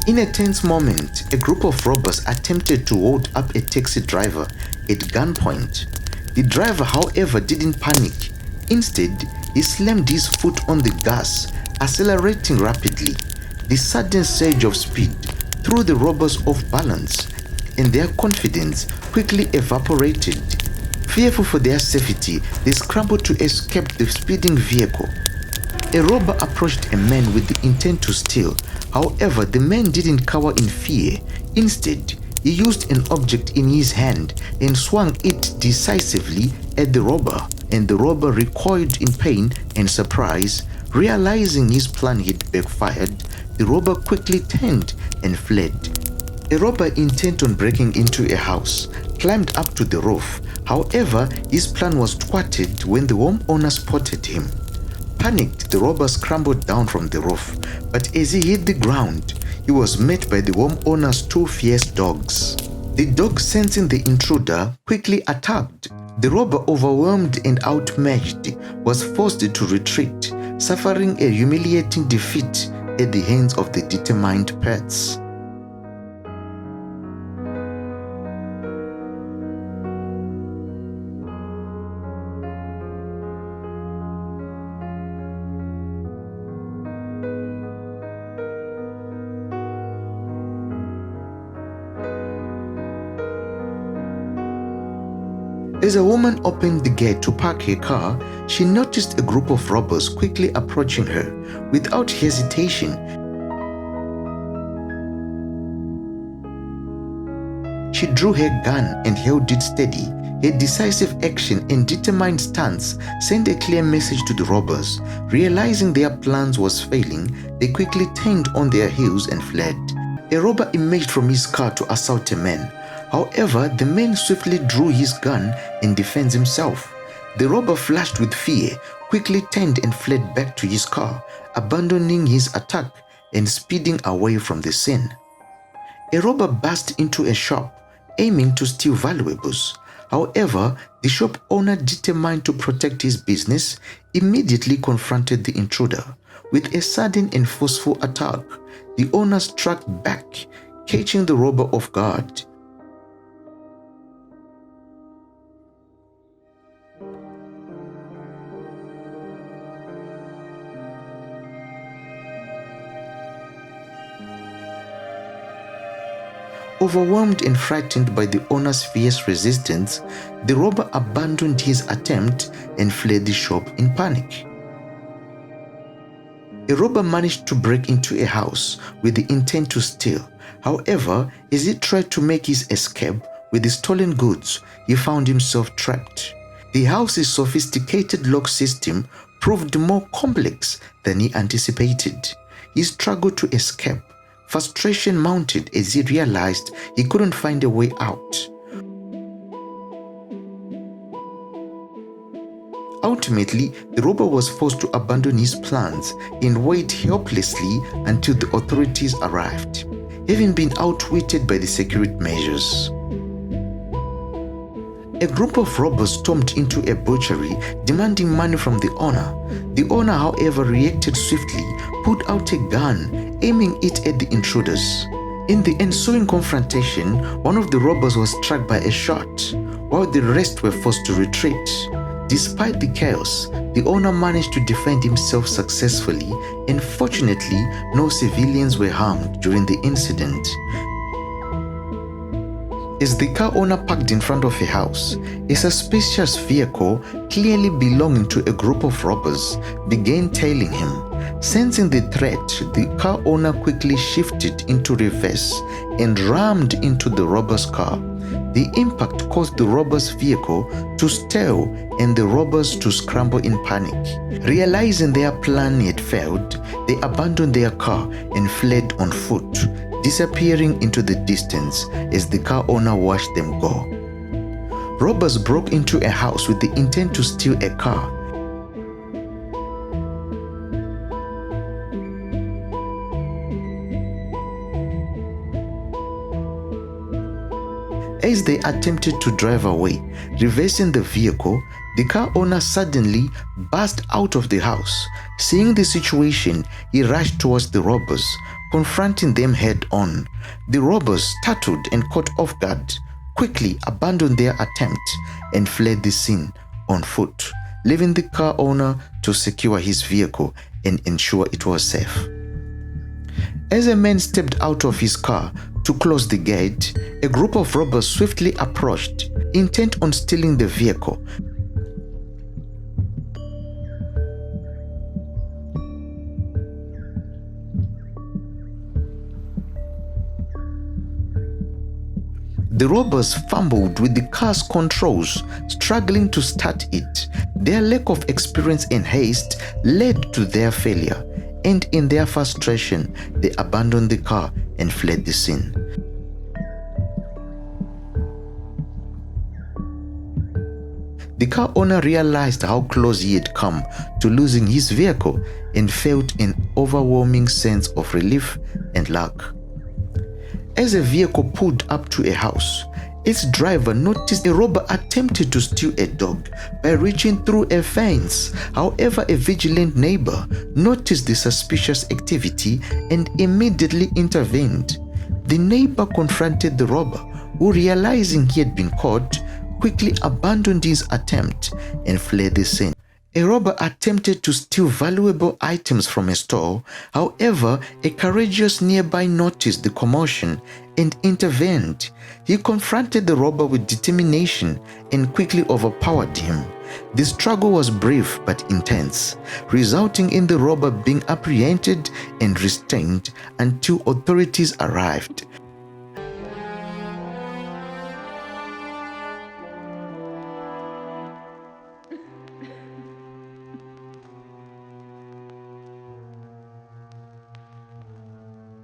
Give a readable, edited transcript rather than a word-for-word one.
In a tense moment, a group of robbers attempted to hold up a taxi driver at gunpoint. The driver, however, didn't panic. Instead, he slammed his foot on the gas, accelerating rapidly. The sudden surge of speed threw the robbers off balance, and their confidence quickly evaporated. Fearful for their safety, they scrambled to escape the speeding vehicle. A robber approached a man with the intent to steal. However, the man didn't cower in fear. Instead, he used an object in his hand and swung it decisively at the robber, and the robber recoiled in pain and surprise. Realizing his plan had backfired, the robber quickly turned and fled. A robber intent on breaking into a house climbed up to the roof. However, his plan was thwarted when the homeowner spotted him. Panicked, the robber scrambled down from the roof, but as he hit the ground, he was met by the homeowner's two fierce dogs. The dogs, sensing the intruder, quickly attacked. The robber, overwhelmed and outmatched, was forced to retreat, suffering a humiliating defeat at the hands of the determined pets. As a woman opened the gate to park her car, she noticed a group of robbers quickly approaching her. Without hesitation, she drew her gun and held it steady. Her decisive action and determined stance sent a clear message to the robbers. Realizing their plans was failing, they quickly turned on their heels and fled. A robber emerged from his car to assault a man. However, the man swiftly drew his gun and defended himself. The robber, flushed with fear, quickly turned and fled back to his car, abandoning his attack and speeding away from the scene. A robber burst into a shop, aiming to steal valuables. However, the shop owner, determined to protect his business, immediately confronted the intruder. With a sudden and forceful attack, the owner struck back, catching the robber off guard. Overwhelmed and frightened by the owner's fierce resistance, the robber abandoned his attempt and fled the shop in panic. A robber managed to break into a house with the intent to steal. However, as he tried to make his escape with the stolen goods, he found himself trapped. The house's sophisticated lock system proved more complex than he anticipated. He struggled to escape. Frustration mounted as he realized he couldn't find a way out. Ultimately, the robber was forced to abandon his plans and wait helplessly until the authorities arrived, having been outwitted by the security measures. A group of robbers stormed into a butchery, demanding money from the owner. The owner, however, reacted swiftly, pulled out a gun, aiming it at the intruders. In the ensuing confrontation, one of the robbers was struck by a shot, while the rest were forced to retreat. Despite the chaos, the owner managed to defend himself successfully, and fortunately, no civilians were harmed during the incident. As the car owner parked in front of a house, a suspicious vehicle, clearly belonging to a group of robbers, began tailing him. Sensing the threat, the car owner quickly shifted into reverse and rammed into the robber's car. The impact caused the robber's vehicle to stall and the robbers to scramble in panic. Realizing their plan had failed, they abandoned their car and fled on foot, disappearing into the distance as the car owner watched them go. Robbers broke into a house with the intent to steal a car. As they attempted to drive away, reversing the vehicle, the car owner suddenly burst out of the house. Seeing the situation, he rushed towards the robbers, Confronting them head-on, the robbers, startled and caught off guard, quickly abandoned their attempt and fled the scene on foot, leaving the car owner to secure his vehicle and ensure it was safe. As a man stepped out of his car to close the gate, a group of robbers swiftly approached, intent on stealing the vehicle. The robbers fumbled with the car's controls, struggling to start it. Their lack of experience and haste led to their failure, and in their frustration, they abandoned the car and fled the scene. The car owner realized how close he had come to losing his vehicle and felt an overwhelming sense of relief and luck. As a vehicle pulled up to a house, its driver noticed a robber attempted to steal a dog by reaching through a fence. However, a vigilant neighbor noticed the suspicious activity and immediately intervened. The neighbor confronted the robber, who, realizing he had been caught, quickly abandoned his attempt and fled the scene. A robber attempted to steal valuable items from a store. However, a courageous nearby noticed the commotion and intervened. He confronted the robber with determination and quickly overpowered him. The struggle was brief but intense, resulting in the robber being apprehended and restrained until authorities arrived.